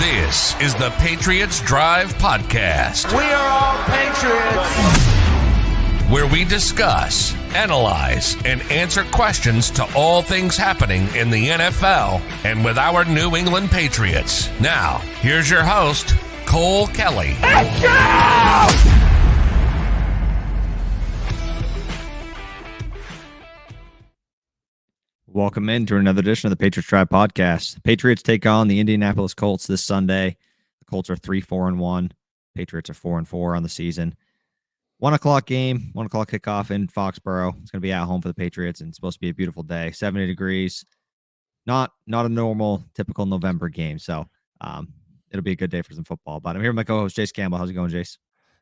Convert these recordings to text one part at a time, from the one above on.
This is the Patriots Drive Podcast. We are all Patriots. Where we discuss, analyze, and answer questions to all things happening in the NFL and with our New England Patriots. Now, here's your host, Cole Kelly. Let's go! Welcome in to another edition of the Patriots Drive Podcast. The Patriots take on the Indianapolis Colts this Sunday. The Colts are 3-4-1. Patriots are 4-4 on the season. 1 o'clock game, 1 o'clock kickoff in Foxborough. It's going to be at home for the Patriots, and it's supposed to be a beautiful day. 70 degrees. Not a normal, typical November game, so it'll be a good day for some football. But I'm here with my co-host, Jace Campbell. How's it going, Jace?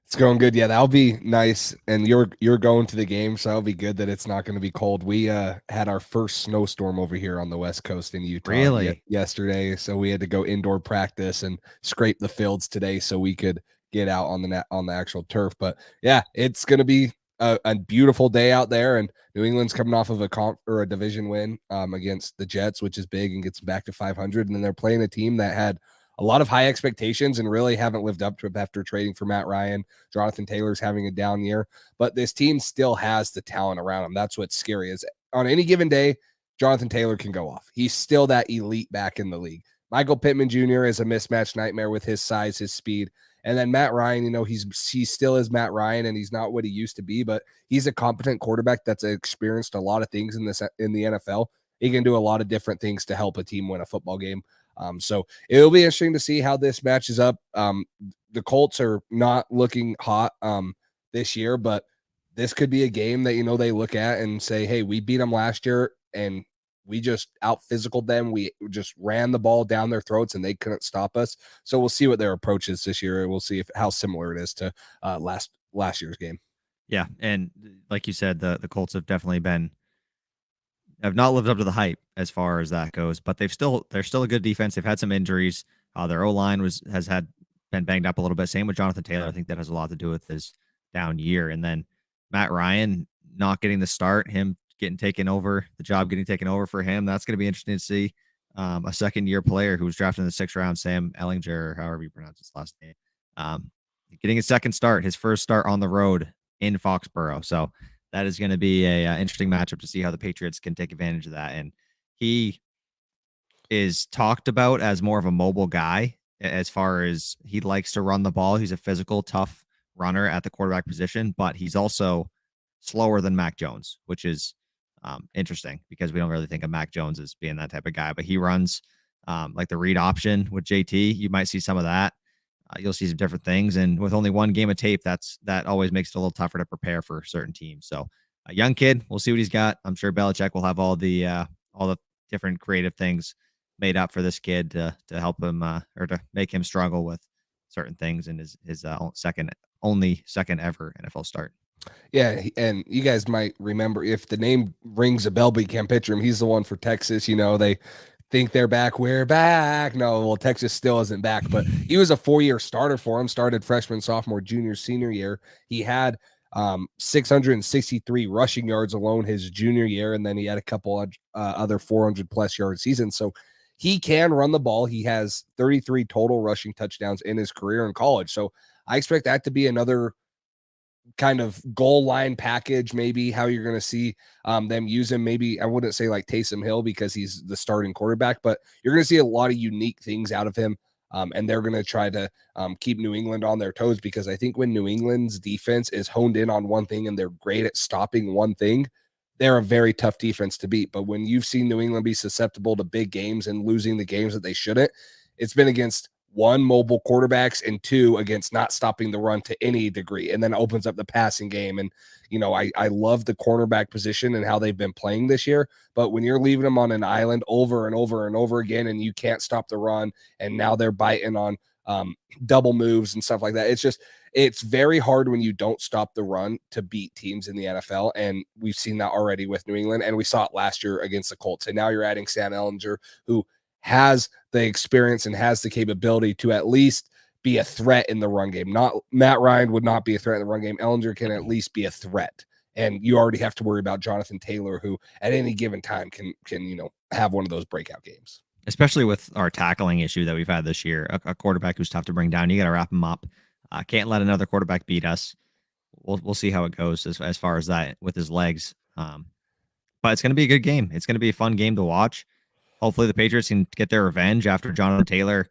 It's going good. Yeah, that'll be nice. And you're going to the game, so that'll be good that it's not going to be cold. We had our first snowstorm over here on the West Coast in Utah yesterday, so we had to go indoor practice and scrape the fields today so we could get out on the actual turf. But yeah, it's going to be a beautiful day out there, and New England's coming off of a division win against the Jets, which is big and gets back to 500. And then they're playing a team that had a lot of high expectations and really haven't lived up to it after trading for Matt Ryan. Jonathan Taylor's having a down year, but this team still has the talent around him. That's what's scary is on any given day, Jonathan Taylor can go off. He's still that elite back in the league. Michael Pittman Jr. is a mismatch nightmare with his size, his speed. And then Matt Ryan, he still is Matt Ryan, and he's not what he used to be, but he's a competent quarterback that's experienced a lot of things in the NFL. He can do a lot of different things to help a team win a football game. So it'll be interesting to see how this matches up. The Colts are not looking hot this year, but this could be a game that, they look at and say, hey, we beat them last year and we just out-physicaled them. We just ran the ball down their throats and they couldn't stop us. So we'll see what their approach is this year. We'll see how similar it is to last year's game. Yeah, and like you said, the Colts have definitely have not lived up to the hype as far as that goes, but they're still a good defense. They've had some injuries. Their O-line has been banged up a little bit. Same with Jonathan Taylor. I think that has a lot to do with his down year. And then Matt Ryan not getting the start, him getting taken over for him. That's going to be interesting to see. A second-year player who was drafted in the 6th round, Sam Ehlinger, or however you pronounce his last name, getting his second start, his first start on the road in Foxborough. So that is going to be a interesting matchup to see how the Patriots can take advantage of that. And he is talked about as more of a mobile guy as far as he likes to run the ball. He's a physical, tough runner at the quarterback position, but he's also slower than Mac Jones, which is interesting because we don't really think of Mac Jones as being that type of guy, but he runs like the read option with JT. You might see some of that. You'll see some different things. And with only one game of tape, that always makes it a little tougher to prepare for certain teams. So a young kid, we'll see what he's got. I'm sure Belichick will have all the different creative things made up for this kid to help him or to make him struggle with certain things in his second ever NFL start. Yeah, and you guys might remember, if the name rings a bell, but you can't picture him, he's the one for Texas. They think they're back. We're back. No, well, Texas still isn't back, but he was a 4-year starter for him, started freshman, sophomore, junior, senior year. He had 663 rushing yards alone his junior year, and then he had a couple other 400-plus yard seasons. So he can run the ball. He has 33 total rushing touchdowns in his career in college. So I expect that to be another kind of goal line package, maybe how you're going to see them use him. Maybe I wouldn't say like Taysom Hill because he's the starting quarterback, but you're going to see a lot of unique things out of him. And they're going to try to keep New England on their toes, because I think when New England's defense is honed in on one thing and they're great at stopping one thing, they're a very tough defense to beat. But when you've seen New England be susceptible to big games and losing the games that they shouldn't, it's been against one, mobile quarterbacks, and two, against not stopping the run to any degree, and then opens up the passing game. And, I love the cornerback position and how they've been playing this year, but when you're leaving them on an island over and over and over again, and you can't stop the run, and now they're biting on double moves and stuff like that, it's very hard when you don't stop the run to beat teams in the NFL. And we've seen that already with New England, and we saw it last year against the Colts. And now you're adding Sam Ehlinger, who has the experience and has the capability to at least be a threat in the run game. Not Matt Ryan would not be a threat in the run game. Ehlinger can at least be a threat. And you already have to worry about Jonathan Taylor, who at any given time can have one of those breakout games. especially with our tackling issue that we've had this year. A quarterback who's tough to bring down. You got to wrap him up. Can't let another quarterback beat us. We'll see how it goes as far as that with his legs. But it's going to be a good game. It's going to be a fun game to watch. Hopefully the Patriots can get their revenge after Jonathan Taylor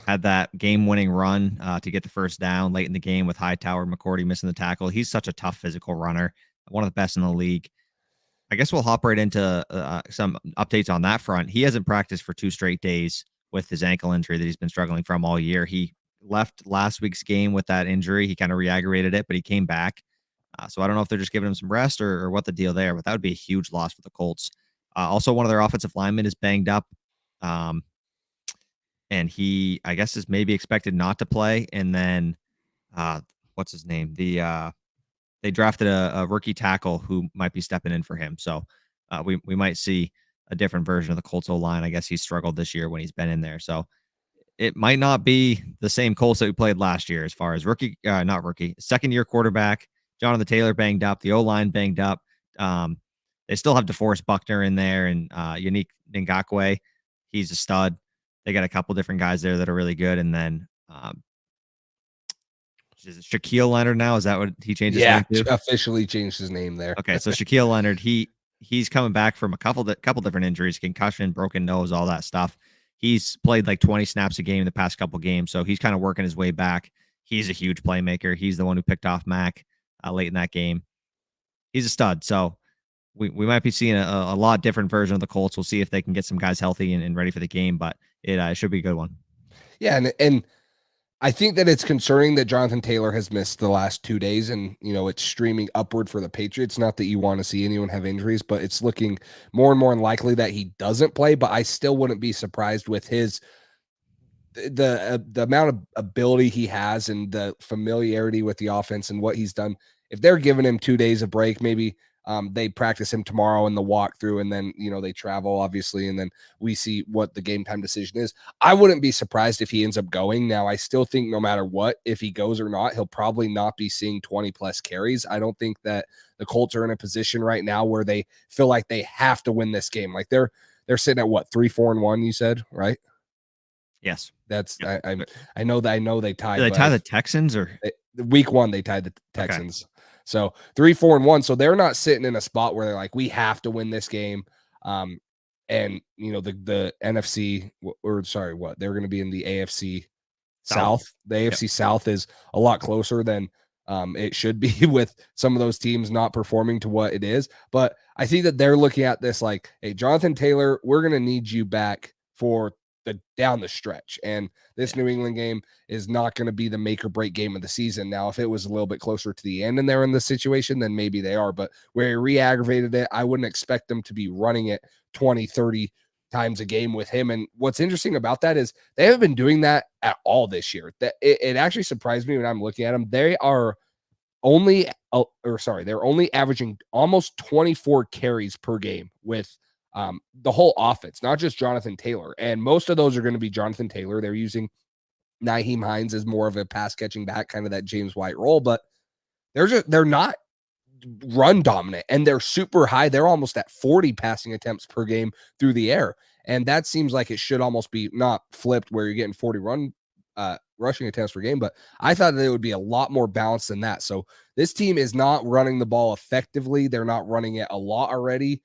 had that game-winning run to get the first down late in the game with Hightower, McCourty missing the tackle. He's such a tough physical runner, one of the best in the league. I guess we'll hop right into some updates on that front. He hasn't practiced for 2 straight days with his ankle injury that he's been struggling from all year. He left last week's game with that injury. He kind of re-aggravated it, but he came back. So I don't know if they're just giving him some rest or what the deal there, but that would be a huge loss for the Colts. Also, one of their offensive linemen is banged up. And he, I guess, is maybe expected not to play. And then, what's his name? They drafted a rookie tackle who might be stepping in for him. So we might see a different version of the Colts O-line. I guess he's struggled this year when he's been in there. So it might not be the same Colts that we played last year as far as second-year quarterback. Jonathan Taylor banged up. The O-line banged up. They still have DeForest Buckner in there and Yannick Ngakoue. He's a stud. They got a couple different guys there that are really good. And then is it Shaquille Leonard now? Is that what he changed his name to? Officially changed his name there. Okay, so Shaquille Leonard, he's coming back from a couple different injuries, concussion, broken nose, all that stuff. He's played like 20 snaps a game in the past couple games, so he's kind of working his way back. He's a huge playmaker. He's the one who picked off Mac late in that game. He's a stud, so we might be seeing a lot different version of the Colts. We'll see if they can get some guys healthy and ready for the game, but it should be a good one. Yeah, and I think that it's concerning that Jonathan Taylor has missed the last 2 days, and it's streaming upward for the Patriots. Not that you want to see anyone have injuries, but it's looking more and more unlikely that he doesn't play. But I still wouldn't be surprised with the amount of ability he has and the familiarity with the offense and what he's done. If they're giving him 2 days of break, maybe they practice him tomorrow in the walkthrough, and then they travel obviously, and then we see what the game time decision is. I wouldn't be surprised if he ends up going. Now, I still think no matter what, if he goes or not, he'll probably not be seeing 20 plus carries. I don't think that the Colts are in a position right now where they feel like they have to win this game. Like they're sitting at what, 3-4-1, you said, right? Yes. That's I know they tied. Did they tie the Texans week 1 they tied the Texans. Okay. So 3-4-1. So they're not sitting in a spot where they're like, we have to win this game. And the NFC they're going to be in the AFC South. The AFC South is a lot closer than it should be with some of those teams not performing to what it is. But I think that they're looking at this like, hey, Jonathan Taylor, we're going to need you back for down the stretch, and this New England game is not going to be the make or break game of the season. Now, if it was a little bit closer to the end and they're in this situation, then maybe they are, but where he re-aggravated it, I wouldn't expect them to be running it 20-30 times a game with him. And what's interesting about that is they haven't been doing that at all this year. That it actually surprised me when I'm looking at them. They are they're only averaging almost 24 carries per game with the whole offense, not just Jonathan Taylor. And most of those are going to be Jonathan Taylor. They're using Nyheim Hines as more of a pass catching back, kind of that James White role, but they're not run dominant, and they're super high. They're almost at 40 passing attempts per game through the air. And that seems like it should almost be not flipped where you're getting 40 rushing attempts per game, but I thought that it would be a lot more balanced than that. So this team is not running the ball effectively. They're not running it a lot already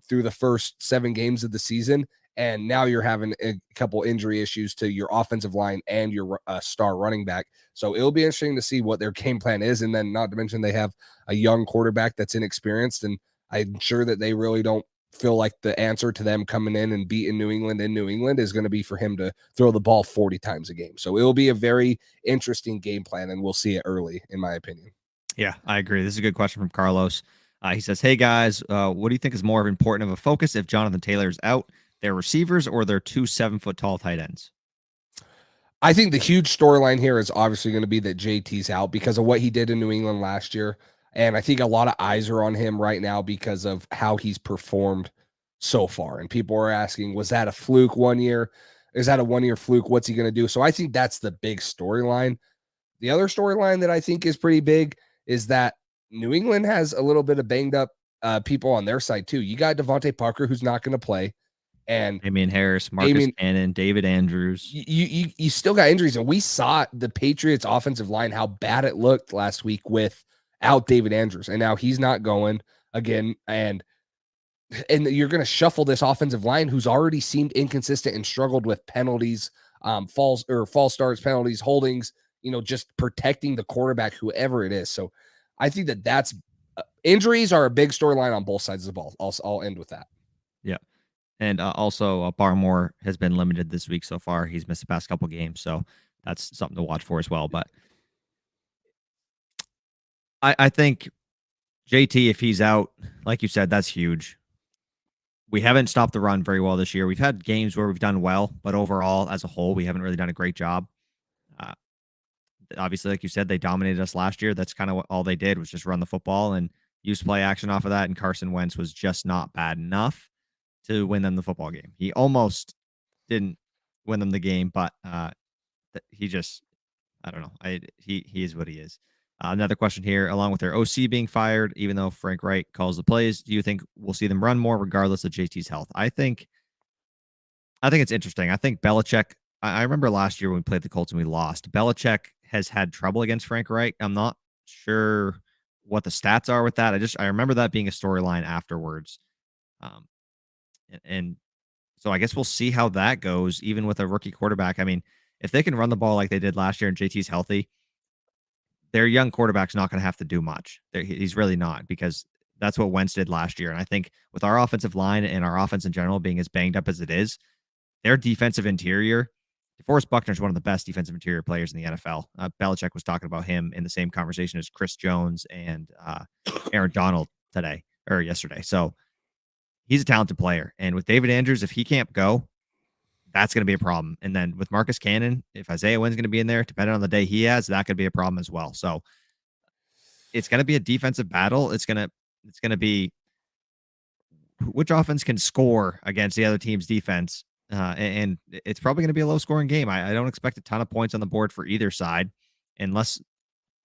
through the first 7 games of the season. And now you're having a couple injury issues to your offensive line and your star running back. So it'll be interesting to see what their game plan is. And then not to mention they have a young quarterback that's inexperienced. And I'm sure that they really don't feel like the answer to them coming in and beating New England in New England is going to be for him to throw the ball 40 times a game. So it'll be a very interesting game plan, and we'll see it early, in my opinion. Yeah, I agree. This is a good question from Carlos. He says, hey, guys, what do you think is more important of a focus if Jonathan Taylor's out, their receivers or their 2 7-foot-tall tight ends? I think the huge storyline here is obviously going to be that JT's out because of what he did in New England last year. And I think a lot of eyes are on him right now because of how he's performed so far. And people are asking, was that a fluke 1 year? Is that a 1-year fluke? What's he going to do? So I think that's the big storyline. The other storyline that I think is pretty big is that New England has a little bit of banged up people on their side too. You got Devontae Parker, who's not going to play, And Damian Harris, Marcus Cannon, David Andrews. You still got injuries, and we saw the Patriots offensive line, how bad it looked last week without David Andrews, and now he's not going again. And you're going to shuffle this offensive line who's already seemed inconsistent and struggled with penalties, false starts, penalties, holdings, just protecting the quarterback, whoever it is. So I think that's injuries are a big storyline on both sides of the ball. I'll end with that. Yeah. And also, Barmore has been limited this week so far. He's missed the past couple games, so that's something to watch for as well. But I think JT, if he's out, like you said, that's huge. We haven't stopped the run very well this year. We've had games where we've done well, but overall, as a whole, we haven't really done a great job. Obviously, like you said, they dominated us last year. That's kind of all they did was just run the football and use play action off of that. And Carson Wentz was just not bad enough to win them the football game. He almost didn't win them the game, but he just, I don't know. He is what he is. Another question here, along with their OC being fired, even though Frank Reich calls the plays, do you think we'll see them run more regardless of JT's health? I think it's interesting. I think Belichick, I remember last year when we played the Colts and we lost, Belichick has had trouble against Frank Reich. I'm not sure what the stats are with that. I remember that being a storyline afterwards. And so I guess we'll see how that goes, even with a rookie quarterback. I mean, if they can run the ball like they did last year and JT's healthy, their young quarterback's not going to have to do much. He's really not, because that's what Wentz did last year. And I think with our offensive line and our offense in general being as banged up as it is, their defensive interior, DeForest Buckner is one of the best defensive interior players in the NFL. Belichick was talking about him in the same conversation as Chris Jones and Aaron Donald yesterday. So he's a talented player. And with David Andrews, if he can't go, that's going to be a problem. And then with Marcus Cannon, if Isaiah Wynn's going to be in there, depending on the day he has, that could be a problem as well. So it's going to be a defensive battle. It's going to be which offense can score against the other team's defense. And it's probably going to be a low scoring game. I don't expect a ton of points on the board for either side unless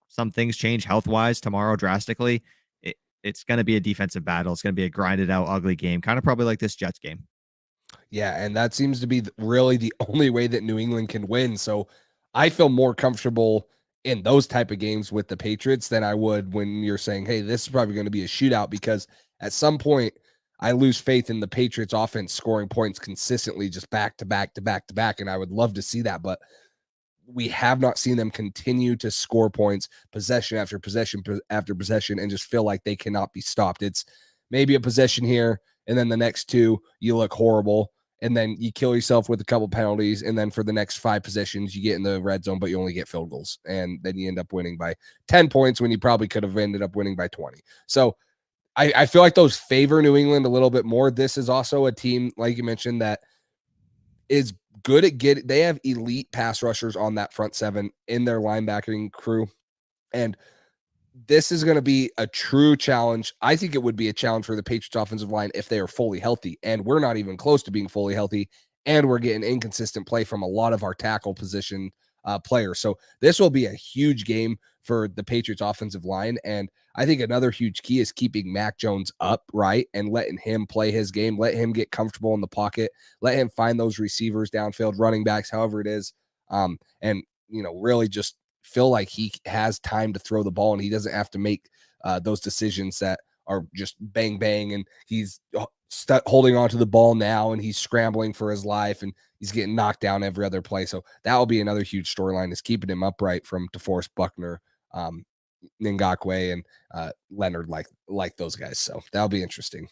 some things change health wise tomorrow drastically. It's going to be a defensive battle. It's going to be a grinded out, ugly game, kind of probably like this Jets game. Yeah, and that seems to be really the only way that New England can win. So I feel more comfortable in those type of games with the Patriots than I would when you're saying, hey, this is probably going to be a shootout, because at some point I lose faith in the Patriots offense scoring points consistently, just back to back to back to back. And I would love to see that, but we have not seen them continue to score points possession after possession after possession and just feel like they cannot be stopped. It's maybe a possession here, and then the next two, you look horrible, and then you kill yourself with a couple penalties, and then for the next 5 possessions, you get in the red zone, but you only get field goals, and then you end up winning by 10 points when you probably could have ended up winning by 20. So I feel like those favor New England a little bit more. This is also a team, like you mentioned, that is good at they have elite pass rushers on that front seven in their linebacking crew, and this is going to be a true challenge. I think it would be a challenge for the Patriots offensive line if they are fully healthy, and we're not even close to being fully healthy, and we're getting inconsistent play from a lot of our tackle position players. So this will be a huge game for the Patriots offensive line, and I think another huge key is keeping Mac Jones upright and letting him play his game, let him get comfortable in the pocket, let him find those receivers downfield, running backs, however it is, and really just feel like he has time to throw the ball and he doesn't have to make those decisions that are just bang, bang. And he's holding on to the ball now and he's scrambling for his life and he's getting knocked down every other play. So that will be another huge storyline, is keeping him upright from DeForest Buckner, Ngakwe, and Leonard, like those guys. So that'll be interesting.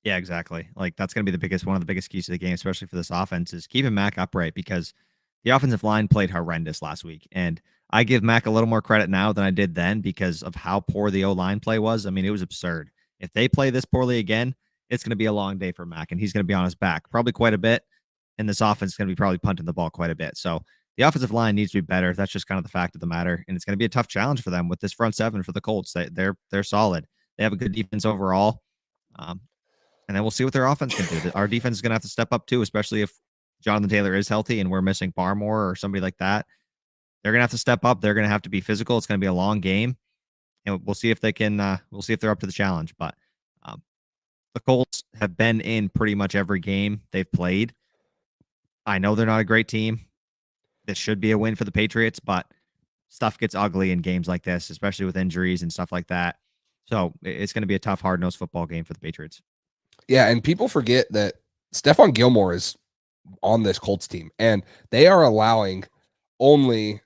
Yeah, exactly. Like that's going to be one of the biggest keys to the game, especially for this offense, is keeping Mac upright, because the offensive line played horrendous last week. And I give Mac a little more credit now than I did then because of how poor the O-line play was. I mean, it was absurd. If they play this poorly again, it's going to be a long day for Mac, and he's going to be on his back probably quite a bit. And this offense is going to be probably punting the ball quite a bit. So the offensive line needs to be better. That's just kind of the fact of the matter. And it's going to be a tough challenge for them with this front seven for the Colts. They're solid. They have a good defense overall. And then we'll see what their offense can do. Our defense is going to have to step up too, especially if Jonathan Taylor is healthy and we're missing Barmore or somebody like that. They're going to have to step up. They're going to have to be physical. It's going to be a long game, and we'll see if they can. We'll see if they're up to the challenge. But the Colts, have been in pretty much every game they've played. I know they're not a great team. This should be a win for the Patriots, but stuff gets ugly in games like this, especially with injuries and stuff like that. So it's going to be a tough, hard-nosed football game for the Patriots. Yeah, and people forget that Stephon Gilmore is on this Colts team, and they are allowing the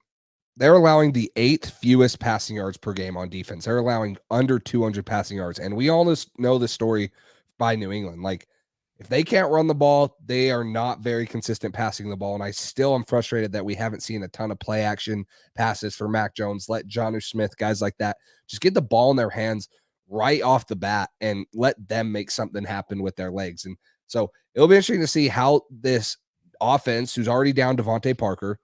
8th fewest passing yards per game on defense. They're allowing under 200 passing yards, and we all know the story by New England. Like, if they can't run the ball, they are not very consistent passing the ball. And I still am frustrated that we haven't seen a ton of play action passes for Mac Jones. Let Jonnu Smith, guys like that, just get the ball in their hands right off the bat and let them make something happen with their legs. And so it'll be interesting to see how this offense, who's already down Devontae Parker,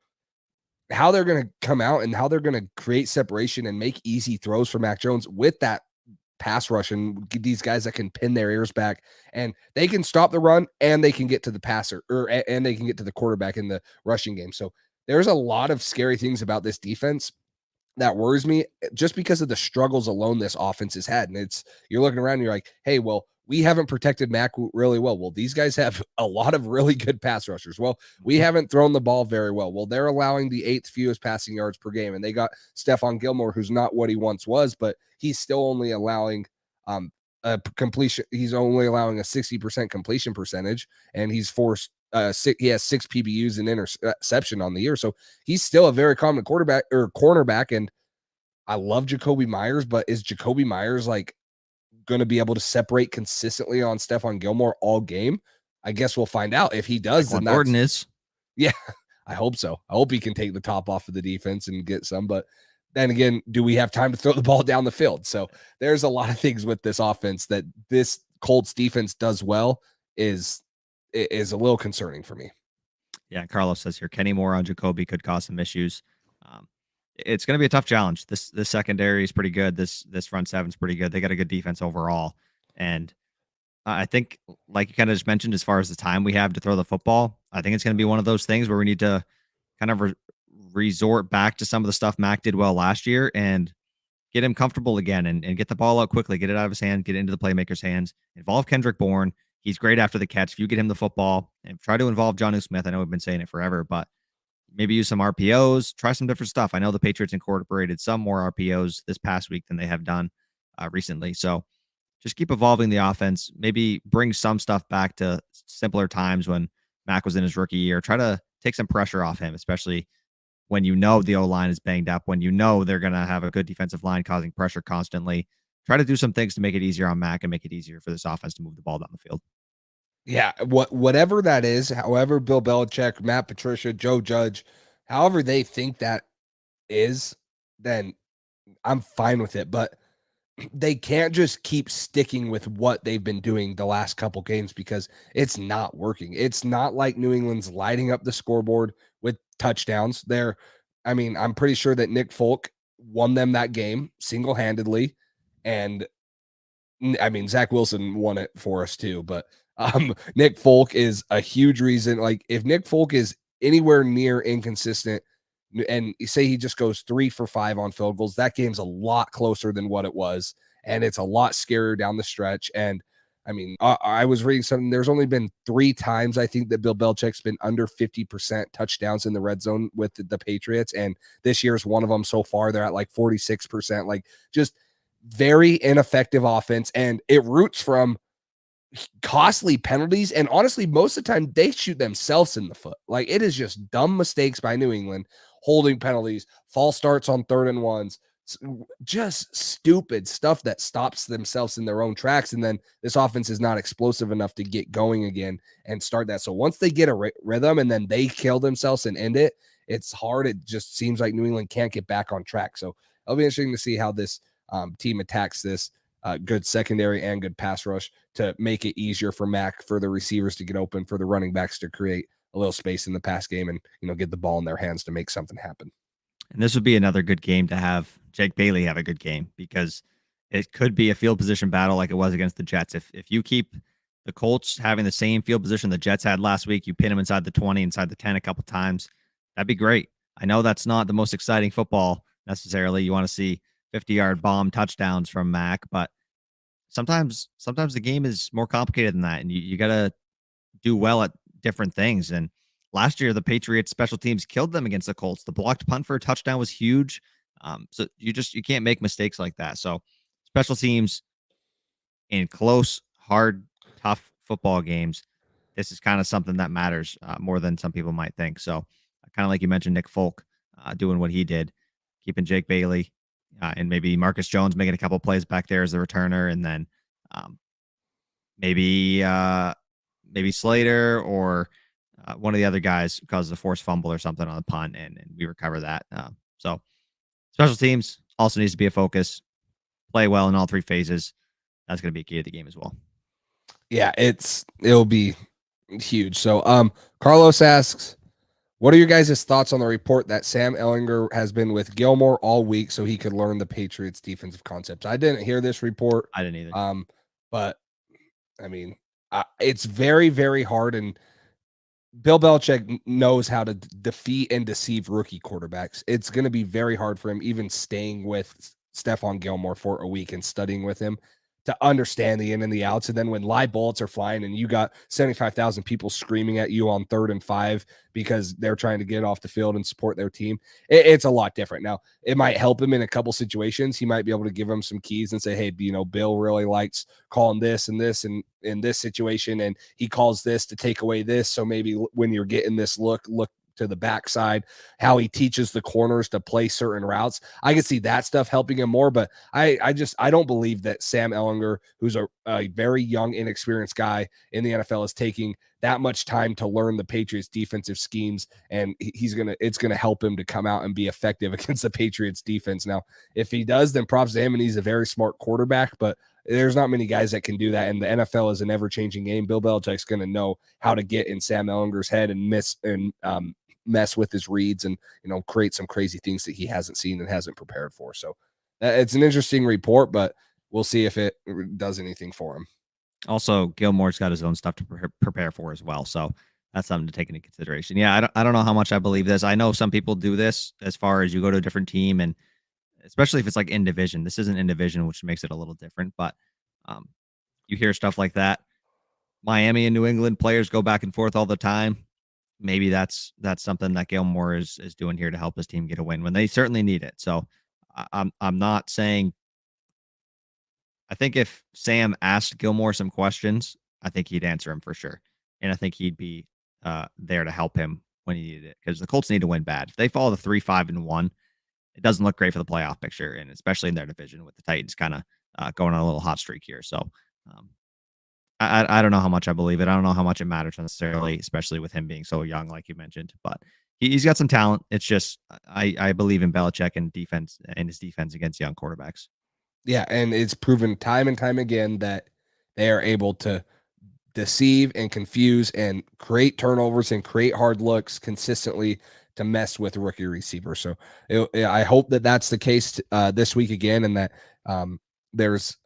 how they're going to come out and how they're going to create separation and make easy throws for Mac Jones with that pass rush and these guys that can pin their ears back, and they can stop the run and they can get to the passer and they can get to the quarterback in the rushing game. So there's a lot of scary things about this defense that worries me just because of the struggles alone this offense has had. And you're looking around and you're like, hey, well, we haven't protected Mac really well. Well, these guys have a lot of really good pass rushers. Well, we haven't thrown the ball very well. Well, they're allowing the 8th fewest passing yards per game, and they got Stephon Gilmore, who's not what he once was, but he's still only allowing a completion. He's only allowing a 60% completion percentage, and he's forced he has 6 PBUs and interception on the year. So he's still a very common quarterback or cornerback. And I love Jacoby Myers, but is Jacoby Myers like going to be able to separate consistently on Stephon Gilmore all game? I guess we'll find out. If he does, then Gordon is. Yeah, I hope so. I hope he can take the top off of the defense and get some, but then again, do we have time to throw the ball down the field? So there's a lot of things with this offense that this Colts defense does well is a little concerning for me. Yeah, Carlos says here, Kenny Moore on Jacoby could cause some issues. It's going to be a tough challenge. This secondary is pretty good. This front seven is pretty good. They got a good defense overall. And I think, like you kind of just mentioned, as far as the time we have to throw the football, I think it's going to be one of those things where we need to kind of resort back to some of the stuff Mac did well last year and get him comfortable again and get the ball out quickly, get it out of his hand, get it into the playmaker's hands, involve Kendrick Bourne. He's great after the catch. If you get him the football and try to involve Jonnu Smith, I know we've been saying it forever, but maybe use some RPOs, try some different stuff. I know the Patriots incorporated some more RPOs this past week than they have done recently. So just keep evolving the offense. Maybe bring some stuff back to simpler times when Mac was in his rookie year. Try to take some pressure off him, especially when you know the O-line is banged up, when you know they're going to have a good defensive line causing pressure constantly. Try to do some things to make it easier on Mac and make it easier for this offense to move the ball down the field. Yeah, whatever that is, however Bill Belichick, Matt Patricia, Joe Judge, however they think that is, then I'm fine with it. But they can't just keep sticking with what they've been doing the last couple games because it's not working. It's not like New England's lighting up the scoreboard with touchdowns. I'm pretty sure that Nick Folk won them that game single-handedly. And I mean, Zach Wilson won it for us too, but Nick Folk is a huge reason. Like, if Nick Folk is anywhere near inconsistent and say he just goes 3 for 5 on field goals, that game's a lot closer than what it was. And it's a lot scarier down the stretch. And I mean, I was reading something. There's only been 3 times, I think, that Bill Belichick's been under 50% touchdowns in the red zone with the Patriots. And this year's one of them so far. They're at like 46%, like just very ineffective offense. And it roots from costly penalties. And honestly, most of the time they shoot themselves in the foot. Like, it is just dumb mistakes by New England, holding penalties, false starts on 3rd and 1s, just stupid stuff that stops themselves in their own tracks. And then this offense is not explosive enough to get going again and start that. So once they get a rhythm and then they kill themselves and end it, it's hard. It just seems like New England can't get back on track. So it'll be interesting to see how this team attacks this good secondary and good pass rush to make it easier for Mac, for the receivers to get open, for the running backs to create a little space in the pass game and, get the ball in their hands to make something happen. And this would be another good game to have Jake Bailey have a good game, because it could be a field position battle like it was against the Jets. If you keep the Colts having the same field position the Jets had last week, you pin them inside the 20, inside the 10 a couple times, that'd be great. I know that's not the most exciting football necessarily. You want to see 50-yard bomb touchdowns from Mac, but sometimes the game is more complicated than that, and you got to do well at different things. And last year, the Patriots special teams killed them against the Colts. The blocked punt for a touchdown was huge. So you can't make mistakes like that. So special teams in close, hard, tough football games, this is kind of something that matters more than some people might think. So kind of like you mentioned, Nick Folk doing what he did, keeping Jake Bailey and maybe Marcus Jones making a couple plays back there as the returner, and then maybe Slater or one of the other guys causes a forced fumble or something on the punt, and we recover that. So special teams also needs to be a focus. Play well in all three phases. That's going to be a key to the game as well. Yeah, it'll be huge. So Carlos asks, what are your guys' thoughts on the report that Sam Ehlinger has been with Gilmore all week so he could learn the Patriots defensive concepts? I didn't hear this report. I didn't either. But I mean, it's very, very hard, and Bill Belichick knows how to defeat and deceive rookie quarterbacks. It's going to be very hard for him, even staying with Stephon Gilmore for a week and studying with him, to understand the in and the outs. And then when live bullets are flying and you got 75,000 people screaming at you on 3rd and 5 because they're trying to get off the field and support their team, it's a lot different. Now, it might help him in a couple situations. He might be able to give him some keys and say, hey, Bill really likes calling this and this and in this situation, and he calls this to take away this. So maybe when you're getting this look to the backside, how he teaches the corners to play certain routes. I can see that stuff helping him more, but I don't believe that Sam Ehlinger, who's a very young, inexperienced guy in the NFL, is taking that much time to learn the Patriots defensive schemes, and it's gonna help him to come out and be effective against the Patriots defense. Now, if he does, then props to him, and he's a very smart quarterback, but there's not many guys that can do that, and the NFL is an ever-changing game. Bill Belichick's going to know how to get in Sam Ehlinger's head and mess with his reads and create some crazy things that he hasn't seen and hasn't prepared for. So it's an interesting report, but we'll see if it does anything for him. Also, Gilmore's got his own stuff to prepare for as well, so that's something to take into consideration. Yeah, I don't know how much I believe this. I know some people do this as far as you go to a different team, and especially if it's like in division. This isn't in division, which makes it a little different, but you hear stuff like that. Miami and New England players go back and forth all the time. Maybe that's something that Gilmore is doing here to help his team get a win when they certainly need it. So I'm not saying. I think if Sam asked Gilmore some questions, I think he'd answer him for sure, and I think he'd be there to help him when he needed it, because the Colts need to win bad. If they fall to 3-5-1, it doesn't look great for the playoff picture, and especially in their division with the Titans kind of going on a little hot streak here. So I don't know how much I believe it. I don't know how much it matters necessarily, especially with him being so young, like you mentioned. But he's got some talent. It's just I believe in Belichick and defense and his defense against young quarterbacks. Yeah, and it's proven time and time again that they are able to deceive and confuse and create turnovers and create hard looks consistently to mess with rookie receivers. So I hope that that's the case this week again, and that there's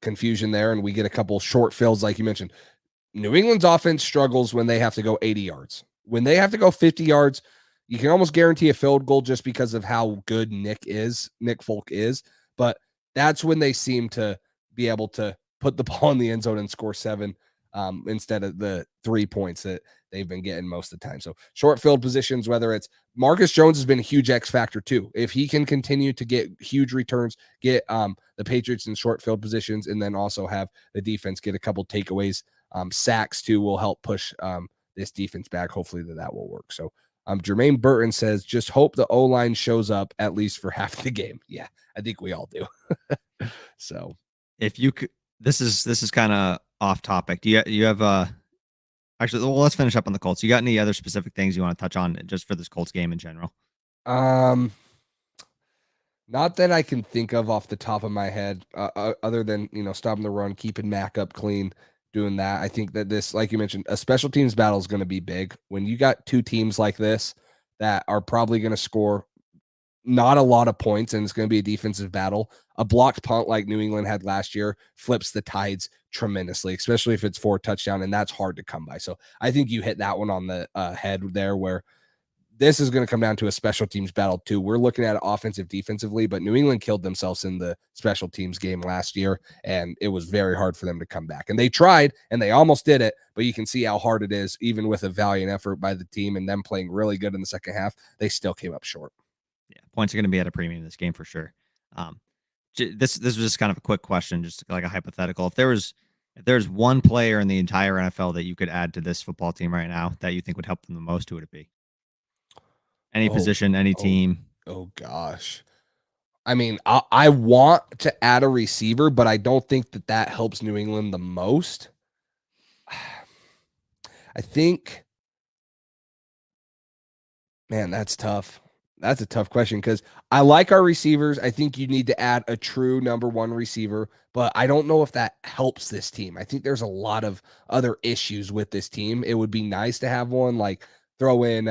confusion there, and we get a couple short fills like you mentioned. New England's offense struggles when they have to go 80 yards. When they have to go 50 yards, you can almost guarantee a field goal just because of how good Nick Folk is. But that's when they seem to be able to put the ball in the end zone and score 7 instead of the 3 points that they've been getting most of the time. So short field positions, whether it's Marcus Jones has been a huge X factor too. If he can continue to get huge returns, get the Patriots in short field positions, and then also have the defense get a couple takeaways, sacks too, will help push this defense back. Hopefully that will work. So Jermaine Burton says, just hope the O-line shows up at least for half the game. Yeah, I think we all do. So if you could, this is kind of off topic. Do you have actually, well, let's finish up on the Colts. You got any other specific things you want to touch on just for this Colts game in general? Not that I can think of off the top of my head, other than, stopping the run, keeping Mac up clean, doing that. I think that this, like you mentioned, a special teams battle is going to be big. When you got two teams like this that are probably going to score not a lot of points, and it's going to be a defensive battle, a blocked punt like New England had last year flips the tides tremendously, especially if it's 4 touchdown, and that's hard to come by. So I think you hit that one on the head there, where this is going to come down to a special teams battle too. We're looking at it offensive, defensively, but New England killed themselves in the special teams game last year, and it was very hard for them to come back. And they tried, and they almost did it, but you can see how hard it is, even with a valiant effort by the team and them playing really good in the second half. They still came up short. Yeah, points are going to be at a premium in this game for sure. This was just kind of a quick question, just like a hypothetical. If there's one player in the entire NFL that you could add to this football team right now that you think would help them the most, who would it be? Any position, any team. Oh gosh. I mean, I want to add a receiver, but I don't think that helps New England the most. I think, man, that's tough. That's a tough question because I like our receivers. I think you need to add a true number one receiver, but I don't know if that helps this team. I think there's a lot of other issues with this team. It would be nice to have one, like throw in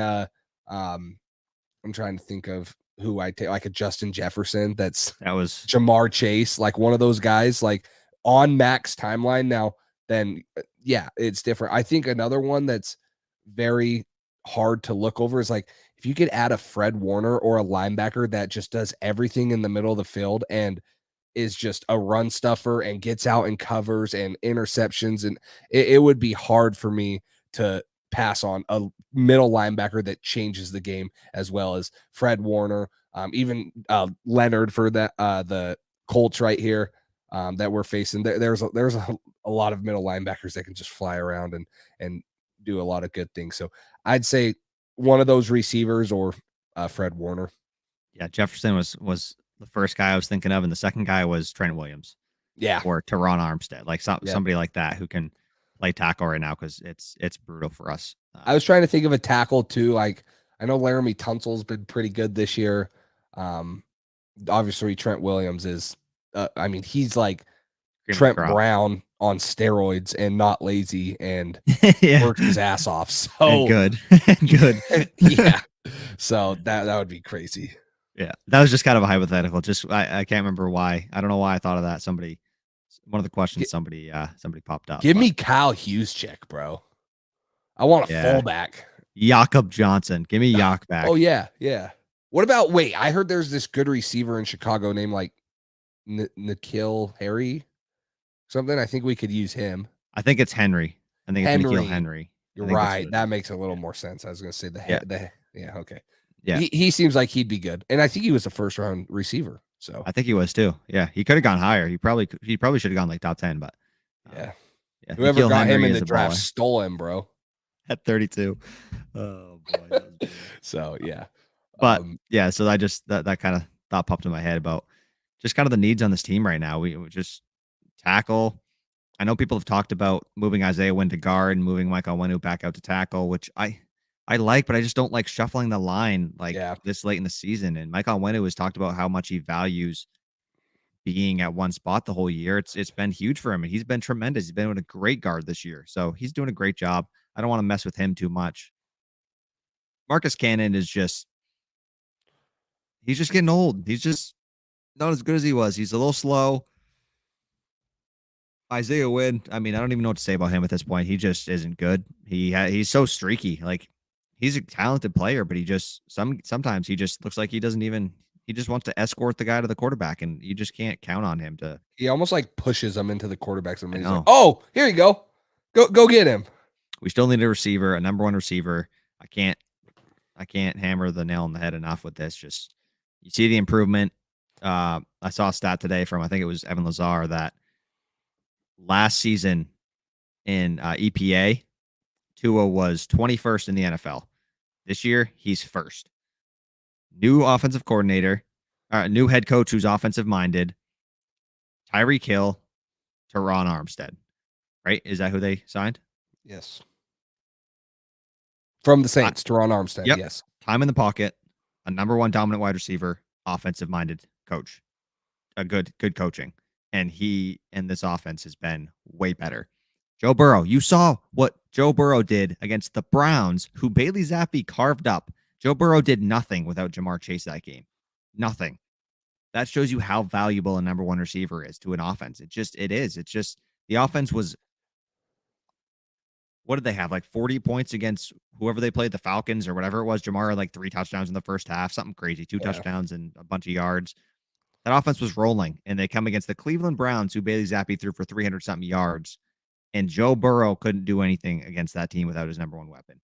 I'm trying to think of who I take, like a Justin Jefferson. That was Jamar Chase, like one of those guys, like on max timeline. Now, then, yeah, it's different. I think another one that's very hard to look over is like if you could add a Fred Warner or a linebacker that just does everything in the middle of the field and is just a run stuffer and gets out and covers and interceptions. And it would be hard for me to pass on a middle linebacker that changes the game as well as Fred Warner, even Leonard for that the Colts right here that we're facing. There's a lot of middle linebackers that can just fly around and do a lot of good things. So I'd say one of those receivers or Fred Warner. Yeah, Jefferson was the first guy I was thinking of, and the second guy was Trent Williams. Yeah, or Teron Armstead, like somebody like that who can play tackle right now because it's brutal for us. I was trying to think of a tackle too. Like I know Laramie Tunsil's been pretty good this year. Obviously Trent Williams is. I mean, he's like Trent Brown on steroids and not lazy and works his ass off. So and good. Yeah. So that would be crazy. Yeah, that was just kind of a hypothetical. Just I can't remember why. I don't know why I thought of that. One of the questions somebody popped up. Give me Kyle Juszczyk, bro. I want a fullback. Jakob Johnson. Give me Yak back. Oh yeah. What about I heard there's this good receiver in Chicago named like N'Keal Harry something. I think we could use him. I think it's Henry. I think it's N'Keal Henry. You're right. That makes a little more sense. I was gonna say okay. Yeah. He seems like he'd be good. And I think he was a first round receiver. So I think he was too. Yeah. He could have gone higher. He probably should have gone like top 10, but yeah. Whoever N'Keal got Henry him in the draft stole him, bro. At 32. Oh boy. So yeah. But yeah, so I just that kind of thought popped in my head about just kind of the needs on this team right now. We just tackle. I know people have talked about moving Isaiah Wynn to guard and moving Michael Onwenu back out to tackle, which I like, but I just don't like shuffling the line this late in the season. And Michael Onwenu has talked about how much he values being at one spot the whole year. It's been huge for him, and he's been tremendous. He's been with a great guard this year, so he's doing a great job. I don't want to mess with him too much. Marcus Cannon is he's just getting old. He's just not as good as he was. He's a little slow. Isaiah Wynn, I mean, I don't even know what to say about him at this point. He just isn't good. He's so streaky. Like, he's a talented player, but he just sometimes he just looks like he just wants to escort the guy to the quarterback, and you just can't count on him to. He almost like pushes him into the quarterback. He's like, oh, here you go. Go get him. We still need a receiver, a number one receiver. I can't hammer the nail on the head enough with this. Just you see the improvement. I saw a stat today from I think it was Evan Lazar that last season in EPA, Tua was 21st in the NFL. This year, he's first. New offensive coordinator, new head coach who's offensive minded. Tyreek Hill, Teron Armstead. Right? Is that who they signed? Yes. From the Saints, Teron Armstead. Yep. Yes. Time in the pocket, a number one dominant wide receiver, offensive minded coach. A good coaching. And this offense has been way better. Joe Burrow, you saw what Joe Burrow did against the Browns, who Bailey Zappi carved up. Joe Burrow did nothing without Jamar Chase that game. Nothing. That shows you how valuable a number one receiver is to an offense. It is. It's just the offense was what did they have? Like 40 points against whoever they played, the Falcons or whatever it was. Jamar had like 3 touchdowns in the first half, something crazy, 2 touchdowns and a bunch of yards. That offense was rolling, and they come against the Cleveland Browns, who Bailey Zappi threw for 300-something yards, and Joe Burrow couldn't do anything against that team without his number one weapon.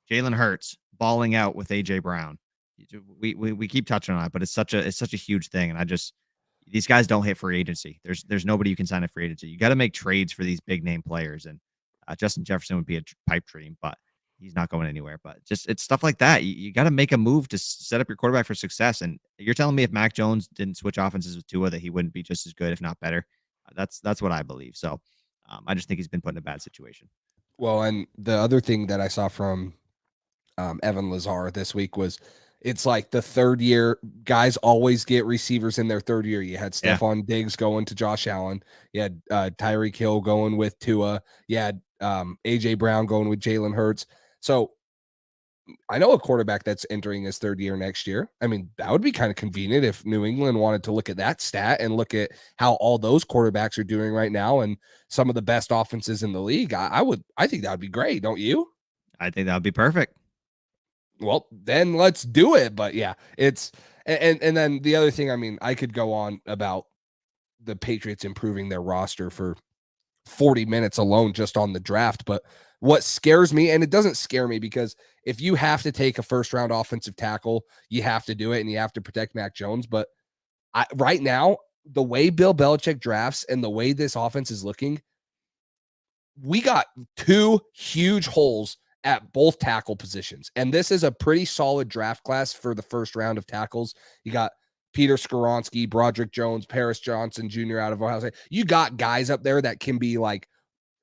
Jalen Hurts balling out with A.J. Brown. We keep touching on it, but it's such a huge thing, and these guys don't hit free agency. There's nobody you can sign a free agency. You got to make trades for these big name players, and Justin Jefferson would be a pipe dream, but he's not going anywhere. But it's stuff like that. You got to make a move to set up your quarterback for success. And you're telling me if Mac Jones didn't switch offenses with Tua that he wouldn't be just as good, if not better. That's what I believe. So I just think he's been put in a bad situation. Well, and the other thing that I saw from Evan Lazar this week was it's like the third year guys always get receivers in their third year. You had Stephon Diggs going to Josh Allen. You had Tyreek Hill going with Tua. You had A.J. Brown going with Jalen Hurts. So I know a quarterback that's entering his third year next year. I mean, that would be kind of convenient if New England wanted to look at that stat and look at how all those quarterbacks are doing right now and some of the best offenses in the league. I think that would be great. Don't you? I think that would be perfect. Well, then let's do it. But yeah, it's and then the other thing, I mean, I could go on about the Patriots improving their roster for 40 minutes alone just on the draft. But what scares me, and it doesn't scare me because if you have to take a first round offensive tackle, you have to do it and you have to protect Mac Jones. But right now, the way Bill Belichick drafts and the way this offense is looking, we got 2 huge holes at both tackle positions. And this is a pretty solid draft class for the first round of tackles. You got Peter Skoronski, Broderick Jones, Paris Johnson Jr. out of Ohio State. You got guys up there that can be like,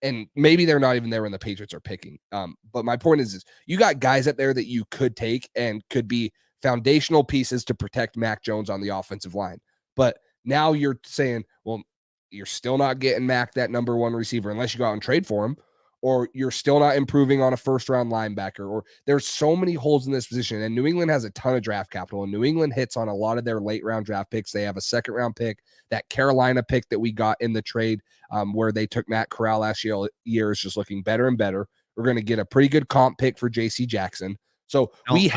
and maybe they're not even there when the Patriots are picking. But my point is you got guys up there that you could take and could be foundational pieces to protect Mac Jones on the offensive line. But now you're saying, well, you're still not getting Mac that number 1 receiver unless you go out and trade for him, or you're still not improving on a first round linebacker, or there's so many holes in this position. And New England has a ton of draft capital, and New England hits on a lot of their late round draft picks. They have a second round pick. That Carolina pick that we got in the trade where they took Matt Corral last year is just looking better and better. We're going to get a pretty good comp pick for JC Jackson. So I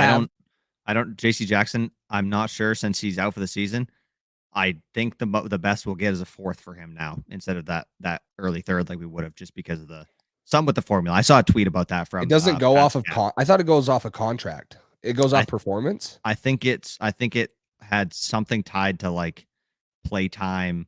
don't JC Jackson. I'm not sure since he's out for the season. I think the best we'll get is a 4th for him now instead of that early 3rd like we would have, just because of some with the formula. I saw a tweet about that from. It doesn't go off of. I thought it goes off a contract. It goes off performance. I think it had something tied to like play time,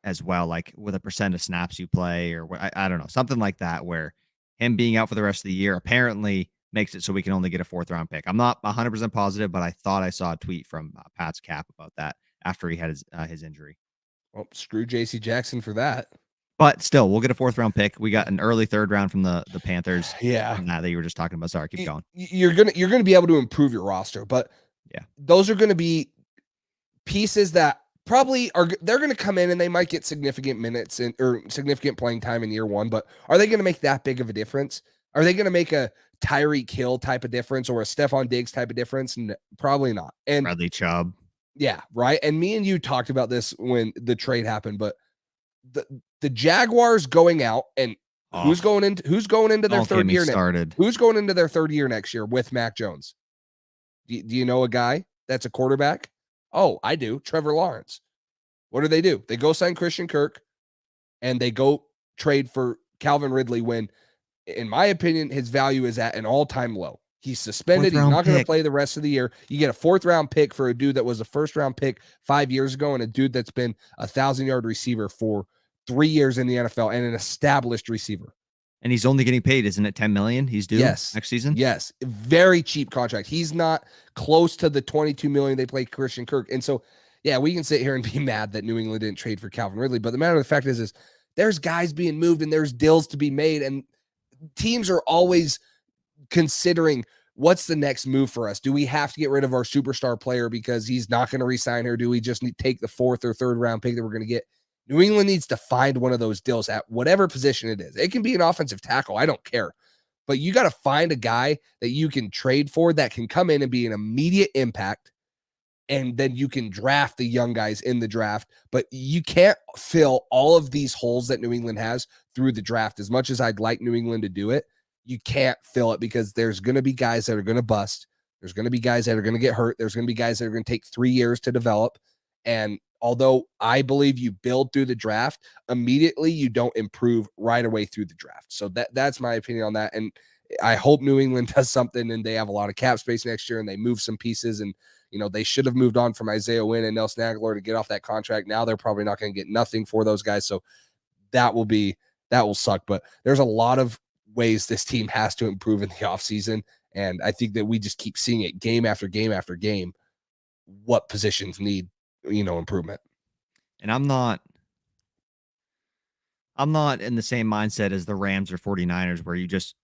as well, like with a percent of snaps you play, or I don't know, something like that, where him being out for the rest of the year apparently makes it so we can only get a 4th round pick. I'm not 100% positive, but I thought I saw a tweet from Pat's Cap about that after he had his injury. Well, screw JC Jackson for that. But still, we'll get a 4th round pick. We got an early 3rd round from the Panthers. Yeah, that you were just talking about. Sorry, keep going. You're gonna be able to improve your roster, but yeah, those are going to be pieces that probably they're going to come in and they might get significant minutes or significant playing time in year 1. But are they going to make that big of a difference? Are they going to make a Tyreek Hill type of difference or a Stephon Diggs type of difference? Probably not. And Bradley Chubb. Yeah, right. And me and you talked about this when the trade happened, but the Jaguars going out and who's going into their third year Who's going into their 3rd year next year with Mac Jones? Do you know a guy that's a quarterback? Oh, I do. Trevor Lawrence. What do? They go sign Christian Kirk and they go trade for Calvin Ridley when, in my opinion, his value is at an all-time low. He's suspended. He's not going to play the rest of the year. You get a 4th round pick for a dude that was a 1st round pick 5 years ago and a dude that's been a 1,000-yard receiver for 3 years in the NFL and an established receiver. And he's only getting paid, isn't it, $10 million? He's due next season? Yes. Very cheap contract. He's not close to the $22 million they play Christian Kirk. And so, yeah, we can sit here and be mad that New England didn't trade for Calvin Ridley. But the matter of the fact is there's guys being moved and there's deals to be made. And teams are always considering what's the next move for us. Do we have to get rid of our superstar player because he's not going to re-sign her? Do we just need to take the 4th or 3rd round pick that we're going to get? New England needs to find one of those deals at whatever position it is. It can be an offensive tackle. I don't care. But you got to find a guy that you can trade for that can come in and be an immediate impact. And then you can draft the young guys in the draft. But you can't fill all of these holes that New England has through the draft. As much as I'd like New England to do it, you can't fill it because there's going to be guys that are going to bust. There's going to be guys that are going to get hurt. There's going to be guys that are going to take 3 years to develop. And although I believe you build through the draft, immediately you don't improve right away through the draft. So that's my opinion on that. And I hope New England does something and they have a lot of cap space next year and they move some pieces. And, they should have moved on from Isaiah Wynn and Nelson Aguilar to get off that contract. Now they're probably not going to get nothing for those guys. So that will suck. But there's a lot of ways this team has to improve in the offseason. And I think that we just keep seeing it game after game after game, what positions need, improvement. And I'm not in the same mindset as the Rams or 49ers where you just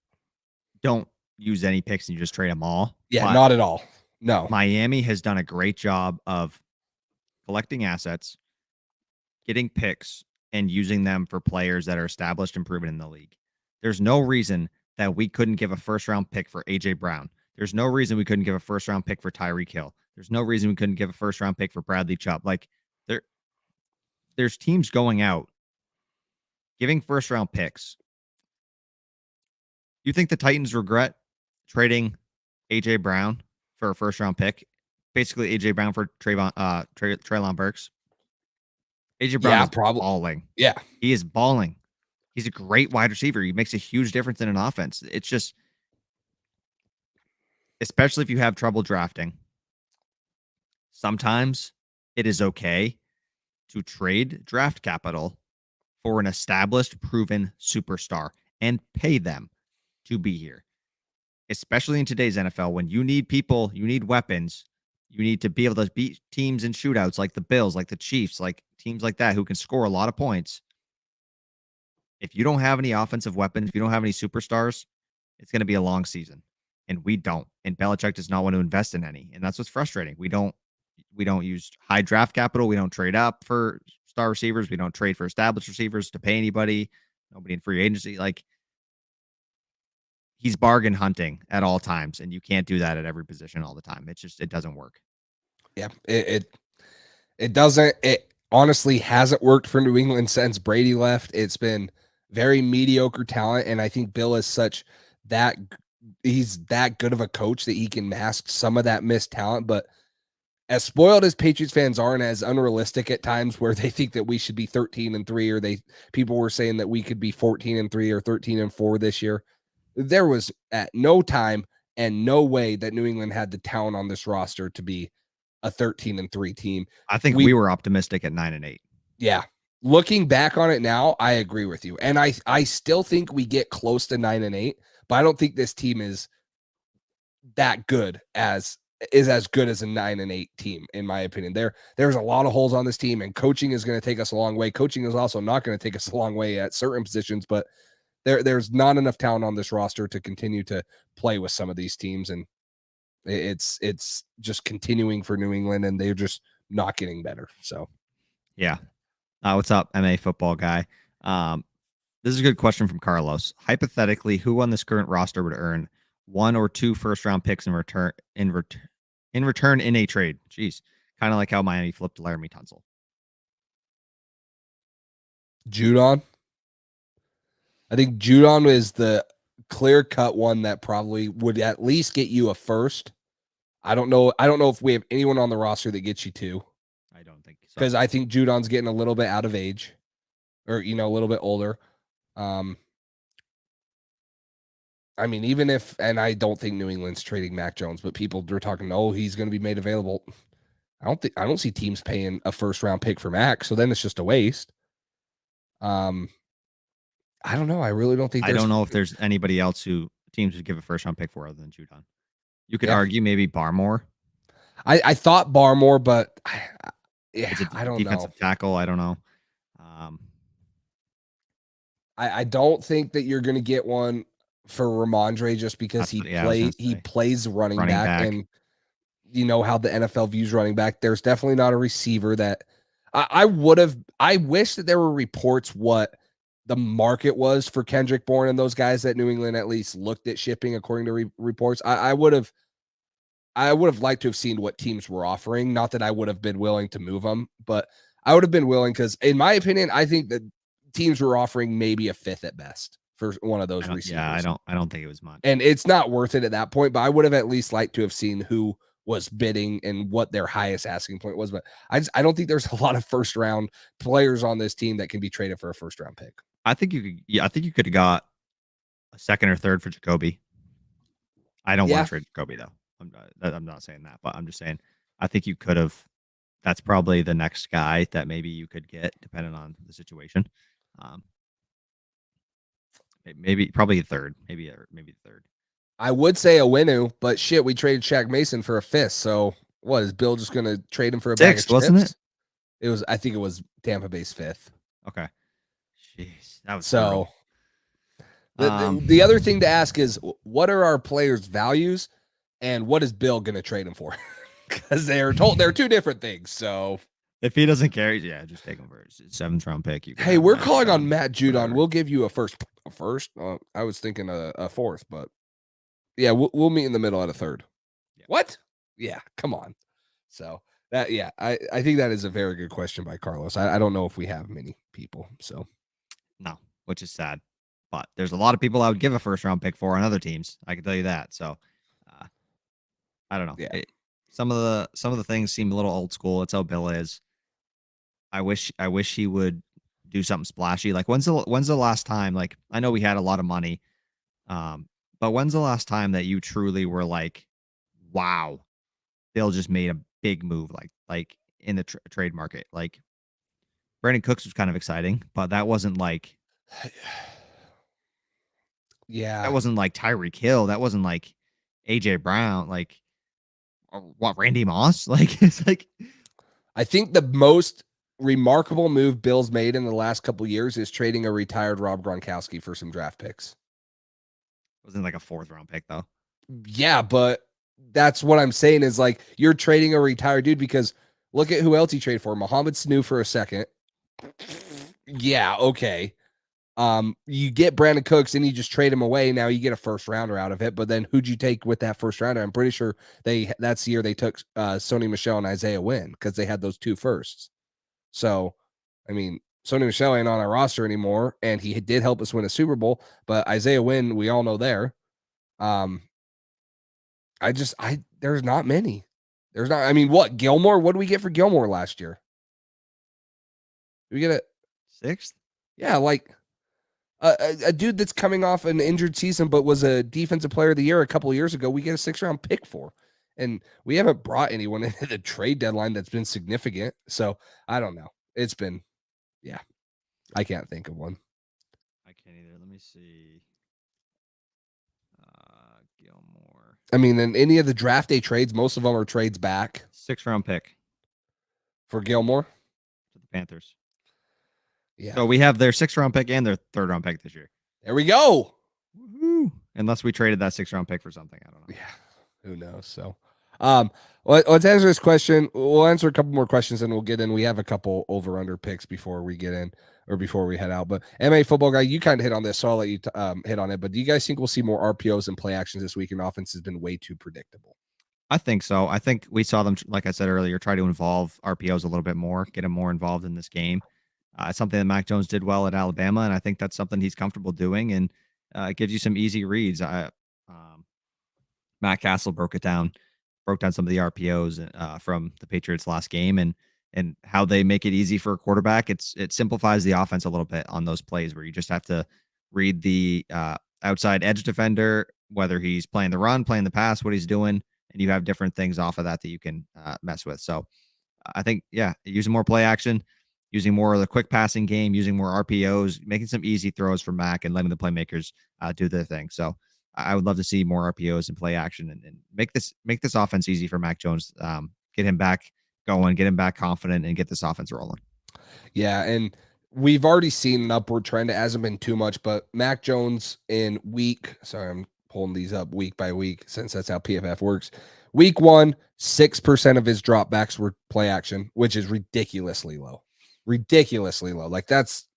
don't use any picks and you just trade them all. Yeah, but not at all. No. Miami has done a great job of collecting assets, getting picks, and using them for players that are established and proven in the league. There's no reason that we couldn't give a first-round pick for A.J. Brown. There's no reason we couldn't give a first-round pick for Tyreek Hill. There's no reason we couldn't give a first-round pick for Bradley Chubb. Like, there's teams going out, giving first-round picks. You think the Titans regret trading A.J. Brown for a first-round pick? Basically, A.J. Brown for Treylon Burks. A.J. Brown is balling. Yeah. He is balling. He's a great wide receiver. He makes a huge difference in an offense. It's just, especially if you have trouble drafting, sometimes it is okay to trade draft capital for an established, proven superstar and pay them to be here. Especially in today's NFL, when you need people, you need weapons, you need to be able to beat teams in shootouts like the Bills, like the Chiefs, like teams like that who can score a lot of points. If you don't have any offensive weapons, if you don't have any superstars, it's going to be a long season. And we don't. And Belichick does not want to invest in any. And that's what's frustrating. We don't use high draft capital. We don't trade up for star receivers. We don't trade for established receivers to pay anybody. Nobody in free agency. Like, he's bargain hunting at all times. And you can't do that at every position all the time. It doesn't work. Yeah. It doesn't. It honestly hasn't worked for New England since Brady left. It's been very mediocre talent. And I think Bill is he's that good of a coach that he can mask some of that missed talent. But as spoiled as Patriots fans are and as unrealistic at times where they think that we should be 13-3, or people were saying that we could be 14-3 or 13-4 this year. There was at no time and no way that New England had the talent on this roster to be a 13-3 team. I think we were optimistic at 9-8. Yeah. Looking back on it now, I agree with you. And I still think we get close to 9-8, but I don't think this team is that good as a 9-8 team, in my opinion. There's a lot of holes on this team, and coaching is going to take us a long way. Coaching is also not going to take us a long way at certain positions, but there's not enough talent on this roster to continue to play with some of these teams. And it's just continuing for New England, and they're just not getting better. So, yeah. What's up, MA football guy? This is a good question from Carlos. Hypothetically, who on this current roster would earn 1 or 2 first-round picks in return in a trade? Jeez, kind of like how Miami flipped Laramie Tunsil. Judon. I think Judon is the clear-cut one that probably would at least get you a first. I don't know if we have anyone on the roster that gets you 2. I don't think so. Because I think Judon's getting a little bit out of age, or a little bit older. I mean, even if, and I don't think New England's trading Mac Jones, but people are talking, oh, he's going to be made available. I don't see teams paying a first-round pick for Mac, so then it's just a waste. I don't know. I really don't think. I don't know if there's anybody else who teams would give a first-round pick for other than Judon. You could argue maybe Barmore. I thought Barmore, but I don't know. Defensive tackle, I don't know. I don't think that you're going to get one for Ramondre just because he plays running back, and you know how the NFL views running back. There's definitely not a receiver that I wish that there were reports what the market was for Kendrick Bourne and those guys that New England at least looked at shipping according to reports. I would have liked to have seen what teams were offering. Not that I would have been willing to move them, but I would have been willing because, in my opinion, I think that teams were offering maybe a fifth at best for one of those receivers. Yeah, I don't think it was much. And it's not worth it at that point, but I would have at least liked to have seen who was bidding and what their highest asking point was. But I don't think there's a lot of first round players on this team that can be traded for a first round pick. I think you could have got a second or third for Jacoby. I don't want to trade Jacoby though. I'm not saying that, but I'm just saying I think you could have. That's probably the next guy that maybe you could get depending on the situation. Probably a third, maybe the third. I would say a Winu, but shit, we traded Shaq Mason for a fifth. So what is Bill just going to trade him for a sixth, bag of chips? Wasn't it? It was. I think it was Tampa Bay's fifth. Okay. Jeez, that was so. The other thing to ask is, what are our players' values, and what is Bill going to trade him for? Because they're two different things. So if he doesn't care, just take him for a 7th round pick. Hey, we're calling on Matt Judon. We'll give you a first. I was thinking a fourth, but yeah, we'll meet in the middle at a third. Yeah. What? Yeah, come on. So that I think that is a very good question by Carlos. I don't know if we have many people. So no, which is sad. But there's a lot of people I would give a first round pick for on other teams. I can tell you that. So I don't know. Yeah. Some of the things seem a little old school. It's how Bill is. I wish he would do something splashy. Like when's the last time? Like I know we had a lot of money, but when's the last time that you truly were like, wow, Bill just made a big move like in the trade market? Like Brandon Cooks was kind of exciting, but that wasn't like. Yeah, that wasn't like Tyreek Hill. That wasn't like AJ Brown. Like what, Randy Moss? Like it's like. I think the most remarkable move Bill's made in the last couple of years is trading a retired Rob Gronkowski for some draft picks. Wasn't like a 4th round pick though. Yeah, but that's what I'm saying is like you're trading a retired dude because look at who else he traded for. Mohamed Sanu for a second. Yeah, okay. You get Brandon Cooks and you just trade him away. Now you get a first rounder out of it. But then who'd you take with that first rounder? I'm pretty sure that's the year they took Sony Michel and Isaiah Wynn because they had those 2 firsts. So, I mean, Sony Michel ain't on our roster anymore, and he did help us win a Super Bowl. But Isaiah Wynn, we all know there. There's not many. There's not. I mean, what Gilmore? What did we get for Gilmore last year? Did we get a 6th? Yeah, like. A dude that's coming off an injured season but was a defensive player of the year a couple of years ago, we get a 6th round pick for. And we haven't brought anyone into the trade deadline that's been significant. So I don't know. It's been, I can't think of one. I can't either. Let me see. Gilmore. I mean, in any of the draft day trades, most of them are trades back. 6th round pick. For Gilmore? To the Panthers. Yeah. So we have their 6th round pick and their 3rd round pick this year. There we go. Woo-hoo. Unless we traded that 6th round pick for something. I don't know. Yeah. Who knows? So, let's answer this question. We'll answer a couple more questions and we'll get in. We have a couple over under picks before we get in or before we head out. But MA football guy, you kind of hit on this, so I'll let you hit on it. But do you guys think we'll see more RPOs and play actions this week? And offense has been way too predictable. I think so. I think we saw them, like I said earlier, try to involve RPOs a little bit more, get them more involved in this game. It's something that Mac Jones did well at Alabama, and I think that's something he's comfortable doing, and it gives you some easy reads. Matt Castle broke down some of the RPOs from the Patriots last game, and how they make it easy for a quarterback. It simplifies the offense a little bit on those plays where you just have to read the outside edge defender, whether he's playing the run, playing the pass, what he's doing, and you have different things off of that you can mess with. So I think, using more play action, using more of the quick passing game, using more RPOs, making some easy throws for Mac and letting the playmakers do their thing. So I would love to see more RPOs and play action and make this offense easy for Mac Jones. Get him back going, get him back confident, and get this offense rolling. Yeah, and we've already seen an upward trend. It hasn't been too much, but Mac Jones in I'm pulling these up week by week since that's how PFF works. Week 1, 6% of his dropbacks were play action, which is ridiculously low. Like that's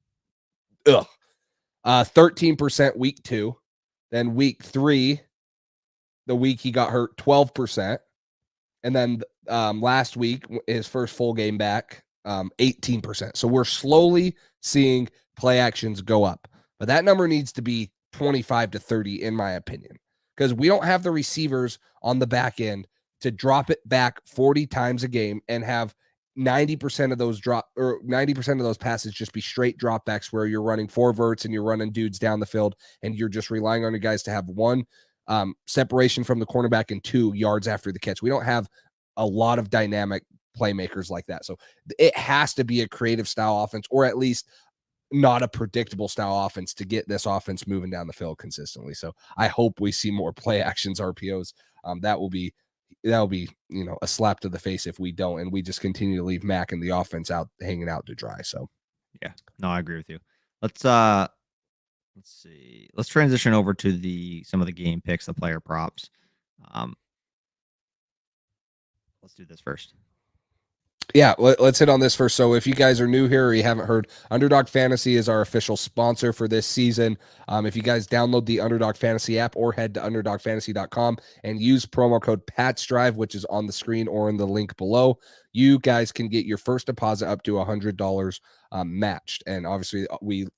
13% week 2. Then week 3, the week he got hurt, 12%. And then last week, his first full game back, 18%. So we're slowly seeing play actions go up. But that number needs to be 25 to 30, in my opinion, because we don't have the receivers on the back end to drop it back 40 times a game and have 90% of those 90% of those passes just be straight dropbacks where you're running 4 verts and you're running dudes down the field and you're just relying on your guys to have 1 separation from the cornerback and 2 yards after the catch. We don't have a lot of dynamic playmakers like that. So it has to be a creative style offense, or at least not a predictable style offense, to get this offense moving down the field consistently. So I hope we see more play actions, RPOs. That will be, a slap to the face if we don't, and we just continue to leave Mac and the offense out hanging out to dry. So yeah, no, I agree with you. Let's see. Let's transition over to some of the game picks, the player props. Let's do this first. Yeah, let's hit on this first. So if you guys are new here or you haven't heard, Underdog Fantasy is our official sponsor for this season. If you guys download the Underdog Fantasy app or head to underdogfantasy.com and use promo code PATSDRIVE, which is on the screen or in the link below, you guys can get your first deposit up to $100 matched. And obviously we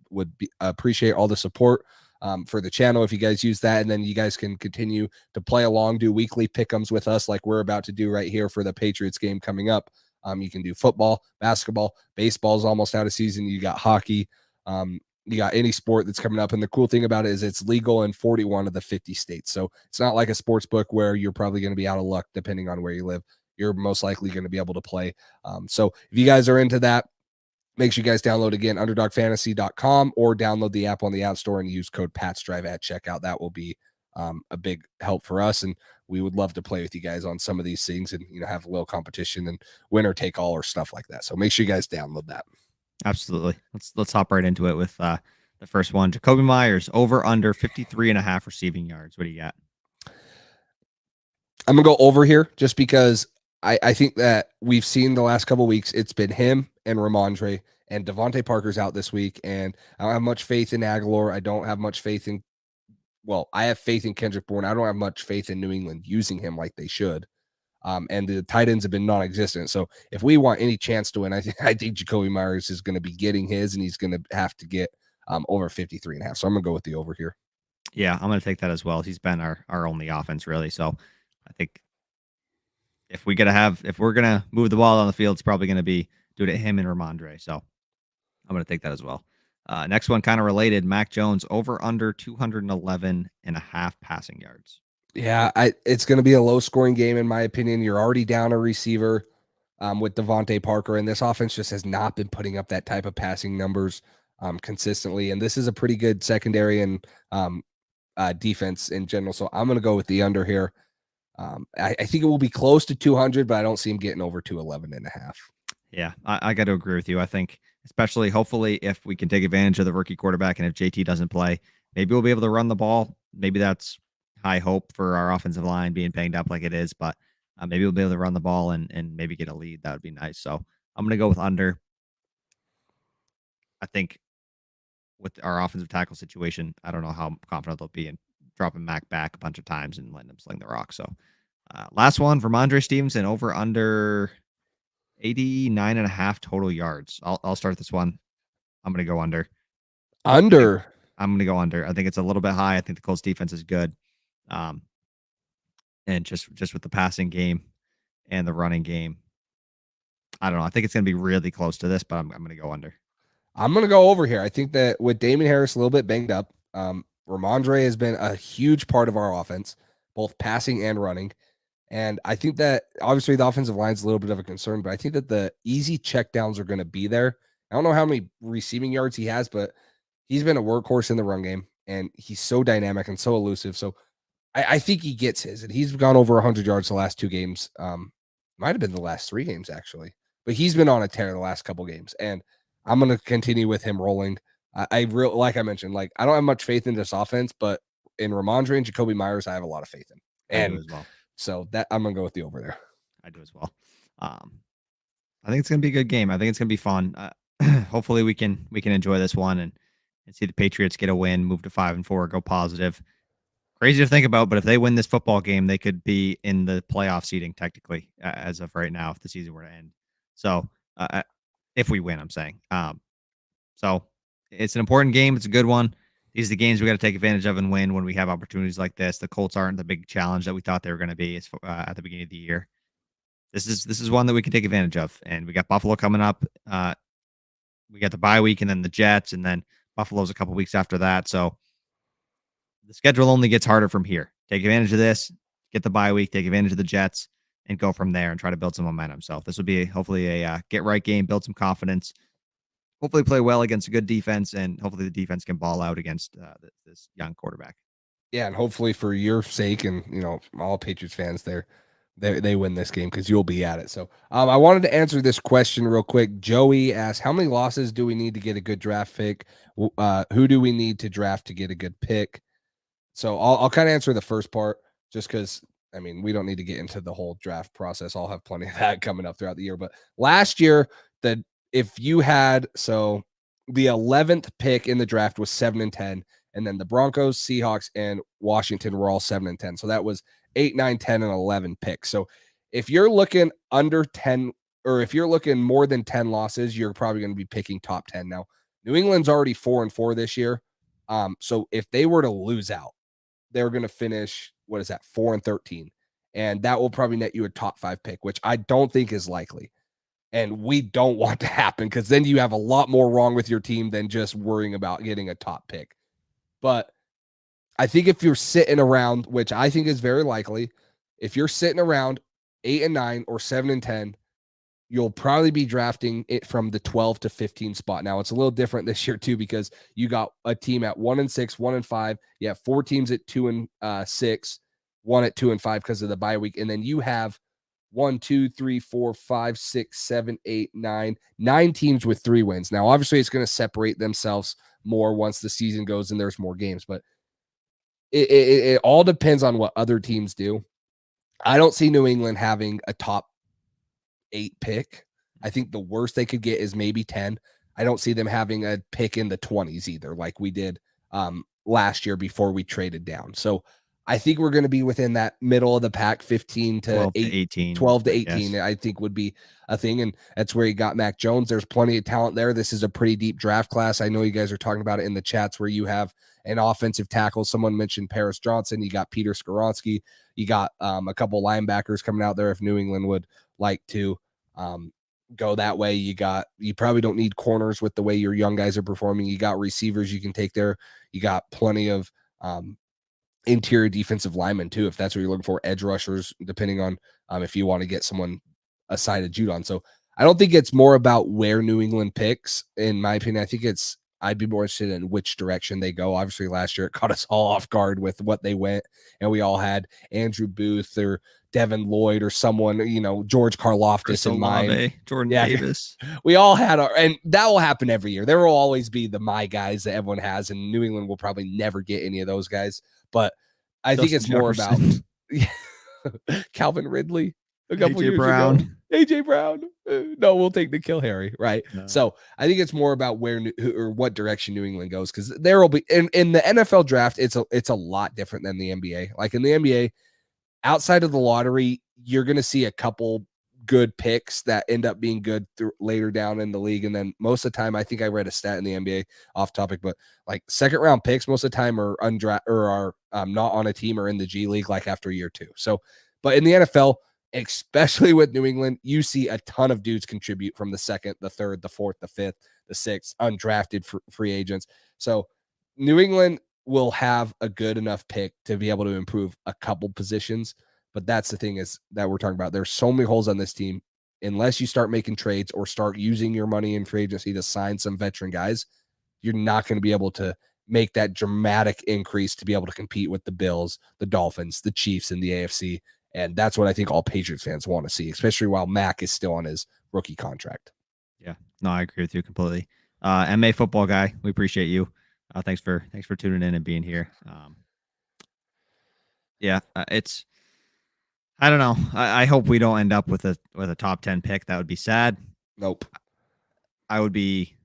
would appreciate all the support for the channel if you guys use that, and then you guys can continue to play along, do weekly pick'ems with us like we're about to do right here for the Patriots game coming up. You can do football, basketball, baseball is almost out of season. You got hockey, you got any sport that's coming up. And the cool thing about it is it's legal in 41 of the 50 states. So it's not like a sports book where you're probably going to be out of luck depending on where you live. You're most likely going to be able to play. So if you guys are into that, make sure you guys download, again, underdogfantasy.com, or download the app on the App Store and use code PATSDRIVE at checkout. That will be a big help for us, and we would love to play with you guys on some of these things and have a little competition and winner take all or stuff like that. So make sure you guys download that. Absolutely. Let's hop right into it with the first one. Jacoby Myers, over under 53.5 receiving yards. What do you got? I'm gonna go over here just because I think that we've seen the last couple of weeks, it's been him and Ramondre, and Devontae Parker's out this week, and I don't have much faith in Aguilar. I don't have much faith in, I have faith in Kendrick Bourne. I don't have much faith in New England using him like they should. And the tight ends have been non-existent. So if we want any chance to win, I think Jacoby Myers is going to be getting his, and he's going to have to get over 53.5. So I'm going to go with the over here. Yeah, I'm going to take that as well. He's been our only offense, really. So I think if we're gonna move the ball on the field, it's probably gonna be due to him and Ramondre. So I'm gonna take that as well. Next one, kind of related. Mac Jones, over under 211.5 passing yards. Yeah, it's gonna be a low scoring game in my opinion. You're already down a receiver with Devontae Parker, and this offense just has not been putting up that type of passing numbers consistently. And this is a pretty good secondary and defense in general. So I'm gonna go with the under here. I think it will be close to 200, but I don't see him getting over 211.5. Yeah, I got to agree with you. I think, especially, hopefully, if we can take advantage of the rookie quarterback, and if JT doesn't play, maybe we'll be able to run the ball. Maybe that's high hope for our offensive line being banged up like it is, but maybe we'll be able to run the ball and maybe get a lead. That would be nice. So I'm going to go with under. I think with our offensive tackle situation, I don't know how confident they'll be in dropping Mac back a bunch of times and letting him sling the rock. So last one, Ramondre Stevenson, over under 89.5 total yards. I'll start this one. I'm going to go under. I'm going to go under. I think it's a little bit high. I think the Colts defense is good. And just with the passing game and the running game, I don't know. I think it's going to be really close to this, but I'm going to go under. I'm going to go over here. I think that with Damien Harris a little bit banged up, Ramondre has been a huge part of our offense, both passing and running. And I think that obviously the offensive line is a little bit of a concern, but I think that the easy checkdowns are going to be there. I don't know how many receiving yards he has, but he's been a workhorse in the run game, and he's so dynamic and so elusive. So I think he gets his, and he's gone over 100 yards the last 2 games. Might have been the last 3 games, actually. But he's been on a tear the last couple games, and I'm going to continue with him rolling. Like I mentioned, I don't have much faith in this offense, but in Ramondre and Jacoby Myers, I have a lot of faith in. And I do as well. So that I'm gonna go with the over there. I do as well. I think it's gonna be a good game. I think it's gonna be fun. Hopefully we can enjoy this one and see the Patriots get a win, move to 5-4, go positive. Crazy to think about, but if they win this football game, they could be in the playoff seeding technically as of right now if the season were to end. So if we win, I'm saying. So it's an important game. It's a good one. These are the games we got to take advantage of and win when we have opportunities like this. The Colts aren't the big challenge that we thought they were going to be at the beginning of the year. This is one that we can take advantage of. And we got Buffalo coming up. We got the bye week and then the Jets, and then Buffalo's a couple weeks after that. So the schedule only gets harder from here. Take advantage of this, get the bye week, take advantage of the Jets, and go from there and try to build some momentum. So this will be hopefully a get right game, build some confidence, hopefully play well against a good defense, and hopefully the defense can ball out against this young quarterback. Yeah, and hopefully for your sake and all Patriots fans there, they win this game because you'll be at it. So I wanted to answer this question real quick. Joey asked, how many losses do we need to get a good draft pick? Who do we need to draft to get a good pick? So I'll kind of answer the first part just because, we don't need to get into the whole draft process. I'll have plenty of that coming up throughout the year. But last year, if you had, so the 11th pick in the draft was 7-10, and then the Broncos, Seahawks, and Washington were all 7-10. So that was 8, 9, 10, and 11 picks. So if you're looking under 10, or if you're looking more than 10 losses, you're probably going to be picking top 10. Now, New England's already 4-4 this year. So if they were to lose out, they're going to finish, 4-13. And that will probably net you a top 5 pick, which I don't think is likely. And we don't want to happen because then you have a lot more wrong with your team than just worrying about getting a top pick. But I think if you're sitting around, which I think is very likely, if you're sitting around 8-9 or 7-10, you'll probably be drafting it from the 12 to 15 spot. Now it's a little different this year too, because you got a team at 1-6, 1-5. You have 4 teams at 2-6, 1 at 2-5 because of the bye week. And then you have 1, 2, 3, 4, 5, 6, 7, 8, 9 teams with 3 wins. Now, obviously it's going to separate themselves more once the season goes and there's more games, but it all depends on what other teams do. I don't see New England having a top 8 pick. I think the worst they could get is maybe 10. I don't see them having a pick in the 20s either, like we did last year before we traded down. So I think we're going to be within that middle of the pack, 15 to 18. 12 to 18, yes. I think would be a thing. And that's where you got Mac Jones. There's plenty of talent there. This is a pretty deep draft class. I know you guys are talking about it in the chats where you have an offensive tackle. Someone mentioned Paris Johnson. You got Peter Skoronski. You got a couple linebackers coming out there if New England would like to go that way. You probably don't need corners with the way your young guys are performing. You got receivers you can take there. You got plenty of interior defensive linemen too, if that's what you're looking for, edge rushers, depending on if you want to get someone aside of Judon. So I don't think it's more about where New England picks. In my opinion, I think I'd be more interested in which direction they go. Obviously last year it caught us all off guard with what they went, and we all had Andrew Booth or Devin Lloyd or someone, George Karlaftis in mind. Jordan Davis. We all had and that will happen every year. There will always be the my guys that everyone has, and New England will probably never get any of those guys. But I think it's more about Calvin Ridley, a couple years ago. AJ Brown. No, we'll take N'Keal Harry, right? No. So I think it's more about where or what direction New England goes, because there will be in the NFL draft. It's a lot different than the NBA. Like in the NBA, outside of the lottery, you're going to see a couple good picks that end up being good later down in the league. And then most of the time, I think I read a stat in the NBA off topic, but like second round picks most of the time are not on a team or in the G League like after year 2. So, but in the NFL, especially with New England, you see a ton of dudes contribute from the 2nd, the 3rd, the 4th, the 5th, the 6th, undrafted free agents. So New England will have a good enough pick to be able to improve a couple positions. But that's the thing is that we're talking about. There's so many holes on this team. Unless you start making trades or start using your money in free agency to sign some veteran guys, you're not going to be able to make that dramatic increase to be able to compete with the Bills, the Dolphins, the Chiefs, and the AFC. And that's what I think all Patriots fans want to see, especially while Mac is still on his rookie contract. Yeah, no, I agree with you completely. MA football guy, we appreciate you. Thanks for tuning in and being here. It's. I don't know. I hope we don't end up with a top 10 pick. That would be sad. Nope. I would be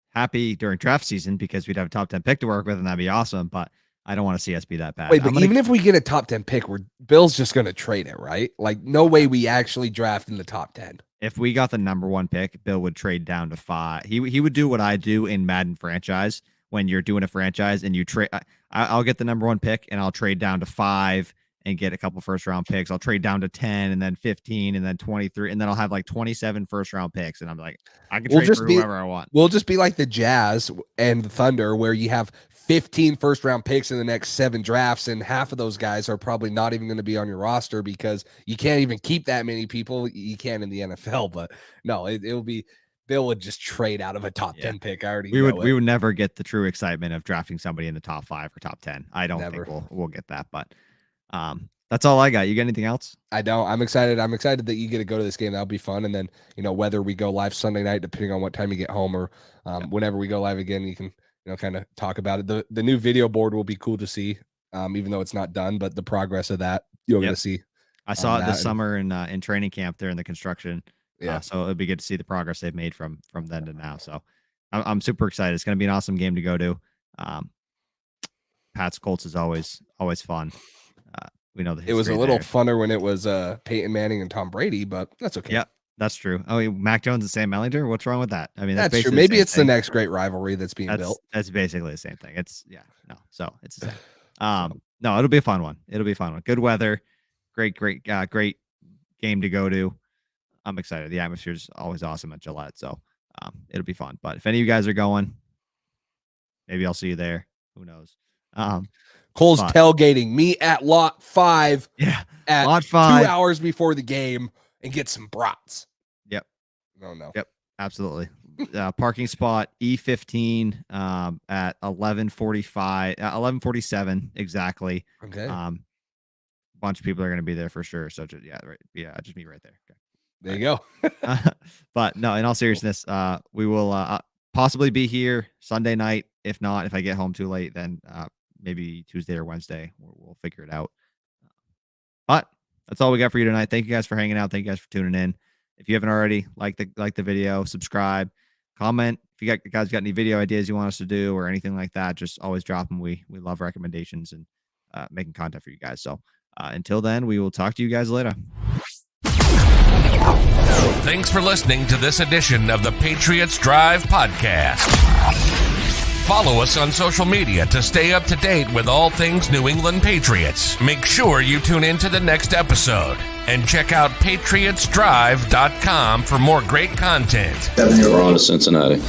happy during draft season because we'd have a top 10 pick to work with, and that'd be awesome. But I don't want to see us be that bad. Wait, but even if we get a top 10 pick, Bill's just going to trade it, right? Like, no way we actually draft in the top 10. if we got the number 1 pick, Bill would trade down to 5. He would do what I do in Madden franchise when you're doing a franchise and you trade. I'll get the number 1 pick and I'll trade down to 5 and get a couple first round picks. I'll trade down to 10 and then 15 and then 23 and then I'll have like 27 first round picks and I'm like, I can trade for whoever I want. We'll just be like the Jazz and the Thunder where you have 15 first round picks in the next 7 drafts and half of those guys are probably not even going to be on your roster because you can't even keep that many people. You can in the NFL, but no, it'll be Bill would just trade out of a top 10 pick. I already know we would never get the true excitement of drafting somebody in the top 5 or top 10. I don't think we'll get that, but that's all I got. You got anything else? I don't. I'm excited. I'm excited that you get to go to this game. That'll be fun. And then, whether we go live Sunday night, depending on what time you get home or whenever we go live again, you can, kind of talk about it. The new video board will be cool to see, even though it's not done, but the progress of that you'll get to see. I saw it this summer in training camp there in the construction. Yeah. So it'll be good to see the progress they've made from then to now. So I'm super excited. It's going to be an awesome game to go to. Pats Colts is always fun. We know that it was a little funner when it was Peyton Manning and Tom Brady, but that's okay. Yeah, that's true. Oh, Mac Jones and Sam Ellinger. What's wrong with that? I mean, that's true. Maybe it's the next great rivalry that's being built. That's basically the same thing. So it's the same. No, it'll be a fun one. Good weather, great game to go to. I'm excited. The atmosphere is always awesome at Gillette, so it'll be fun. But if any of you guys are going, maybe I'll see you there. Who knows? Cole's tailgating me at lot 5. Yeah, at lot 5, 2 hours before the game, and get some brats. Yep. Oh no. Yep. Absolutely. Parking spot E15 at 11:47 exactly. Okay. Bunch of people are going to be there for sure. So just meet right there. Okay. There you go. But no, in all seriousness, we will possibly be here Sunday night. If not, if I get home too late, then maybe Tuesday or Wednesday. We'll figure it out. But that's all we got for you tonight. Thank you guys for hanging out. Thank you guys for tuning in. If you haven't already, like the video, subscribe, comment. If you guys got any video ideas you want us to do or anything like that, just always drop them. We love recommendations and making content for you guys. So until then, we will talk to you guys later. Thanks for listening to this edition of the Patriots Drive podcast. Follow us on social media to stay up to date with all things New England Patriots. Make sure you tune in to the next episode and check out patriotsdrive.com for more great content. We're on to Cincinnati.